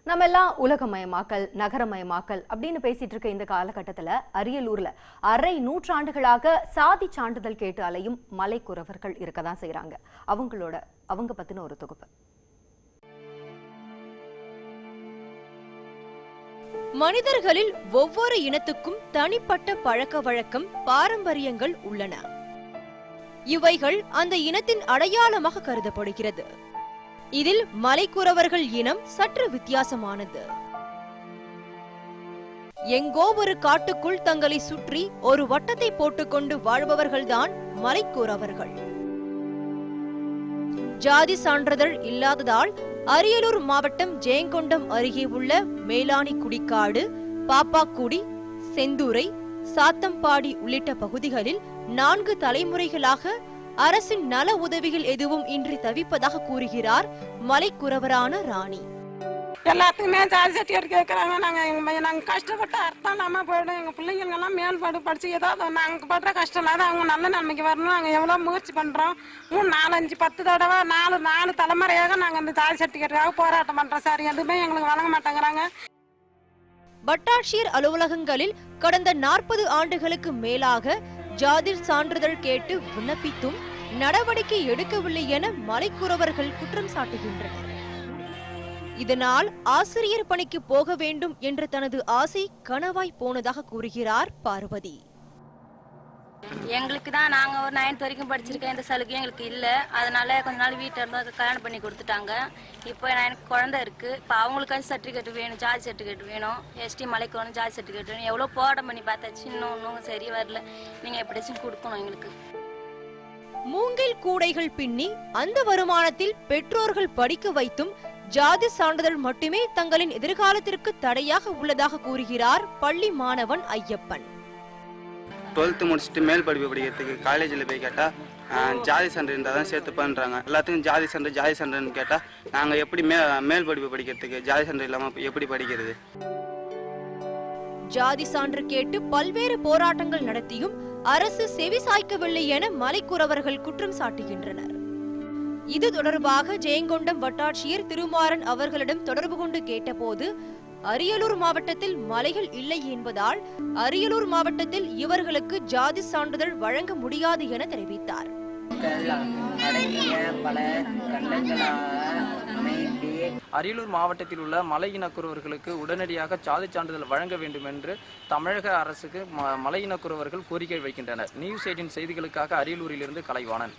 நம்ம எல்லாம் உலகமயமாக்கல் நகரமயமாக்கல் அப்படின்னு பேசிட்டு இருக்க இந்த காலகட்டத்துல அரியலூர்ல அரை நூற்றாண்டுகளாக சாதி சான்றிதழ் கேட்டு அலையும் மலைக்குறவர்கள் இருக்கதான் செய்யறாங்க. அவங்க பத்தின ஒரு தொகுப்பு. மனிதர்களில் ஒவ்வொரு இனத்துக்கும் தனிப்பட்ட பழக்க வழக்கம், பாரம்பரியங்கள் உள்ளன. இவைகள் அந்த இனத்தின் அடையாளமாக கருதப்படுகிறது. இதில் மலைக்குறவர்கள் இனம் சற்று வித்தியாசமானது. எங்கோ ஒரு காட்டுக்குள் தங்களை சுற்றி ஒரு வட்டத்தை போட்டுக்கொண்டு வாழ்பவர்கள்தான் மலைக்குறவர்கள். ஜாதி சான்றிதழ் இல்லாததால் அரியலூர் மாவட்டம் ஜெயங்கொண்டம் அருகே உள்ள மேலாணி குடிக்காடு, பாப்பாக்குடி, செந்துரை, சாத்தம்பாடி உள்ளிட்ட பகுதிகளில் 4 தலைமுறைகளாக அரசின் நல உதவிகள் எதுவும் இன்றி தவிப்பதாக கூறுகிறார் மலைக்குறவரான ராணி. எல்லாத்துக்குமே ஜாதி சர்டிஃபிகேட் கேட்குறாங்க. நாங்கள் கஷ்டப்பட்டு அர்த்தம் இல்லாமல் போயிடும். எங்கள் பிள்ளைங்கெல்லாம் மேல்பாடு படித்து ஏதாவது நாங்கள் படுற கஷ்டம் இல்லாத அவங்க நல்ல நன்மைக்கு வரணும். நாங்கள் எவ்வளோ முயற்சி பண்ணுறோம். 3, 4, 5, 10 தடவை 4 தலைமுறையாக நாங்கள் அந்த ஜாதி சர்டிஃபிகேட்டுக்காக போராட்டம் பண்ணுறோம் சார். எதுவுமே எங்களுக்கு வழங்க மாட்டேங்கிறாங்க. வட்டாட்சியர் அலுவலகங்களில் கடந்த 40 ஆண்டுகளுக்கு மேலாக ஜாதி சான்றிதழ் கேட்டு விண்ணப்பித்தும் நடவடிக்கை எடுக்கவில்லை என மலைக்குறவர்கள் குற்றம் சாட்டுகின்றனர். இதனால் ஆசிரியர் பணிக்கு போக வேண்டும் என்ற தனது ஆசை கனவாய் போனதாக கூறுகிறார் பார்வதி. எங்களுக்கு தான் நாங்கள் ஒரு 9th வரைக்கும் படிச்சிருக்கேன். இந்த சலுகையும் எங்களுக்கு இல்லை. அதனால கொஞ்ச நாள் வீட்டில் இருந்து கல்யாணம் பண்ணி கொடுத்துட்டாங்க. இப்போ எனக்கு குழந்தை இருக்குது. இப்போ அவங்களுக்காச்சும் சர்டிஃபிகேட் வேணும், ஜாதி சர்டிஃபிகேட் வேணும். எஸ்டி மலைக்கு வேணும், ஜாதி சர்டிஃபிகேட் வேணும். எவ்வளோ போராட்டம் பண்ணி பார்த்தாச்சு, இன்னும் சரி வரல. நீங்கள் எப்படியாச்சும் கொடுக்கணும் எங்களுக்கு. மூங்கில் கூடைகள் பின்னி அந்த வருமானத்தில் பெற்றோர்கள் படிக்க வைத்தும் ஜாதி சான்றிதழ் மட்டுமே தங்களின் எதிர்காலத்திற்கு தடையாக உள்ளதாக கூறுகிறார் பள்ளி மாணவன் ஐயப்பன். 12th முடிச்சுட்டு மேல் படிப்பு படிக்கிறதுக்கு காலேஜில் போய் கேட்டால் ஜாதி சான்று இருந்தால் தான் சேர்த்து பண்ணுறாங்க. எல்லாத்துக்கும் ஜாதி சான்றுன்னு கேட்டால் நாங்கள் எப்படி மேல் படிப்பு படிக்கிறதுக்கு ஜாதி சான்று இல்லாமல் எப்படி படிக்கிறது? ஜாதி சான்று கேட்டு பல்வேறு போராட்டங்கள் நடத்தியும் அரசு செவி சாய்க்கவில்லை என மலைக்குறவர்கள் குற்றம் சாட்டுகின்றனர். இது தொடர்பாக ஜெயங்கொண்டம் வட்டாட்சியர் திருமாறன் அவர்களிடம் தொடர்பு கொண்டு கேட்டபோது அரியலூர் மாவட்டத்தில் மலைகள் இல்லை என்பதால் அரியலூர் மாவட்டத்தில் இவர்களுக்கு ஜாதி சான்றிதழ் வழங்க முடியாது என தெரிவித்தார். அரியலூர் மாவட்டத்தில் உள்ள மலை இனக்குறவர்களுக்கு உடனடியாக ஜாதி சான்றிதழ் வழங்க வேண்டும் என்று தமிழக அரசுக்கு மலை இனக்குறவர்கள் கோரிக்கை வைக்கின்றனர். நியூஸ் 18 செய்திகளுக்காக அரியலூரிலிருந்து கலைவாணன்.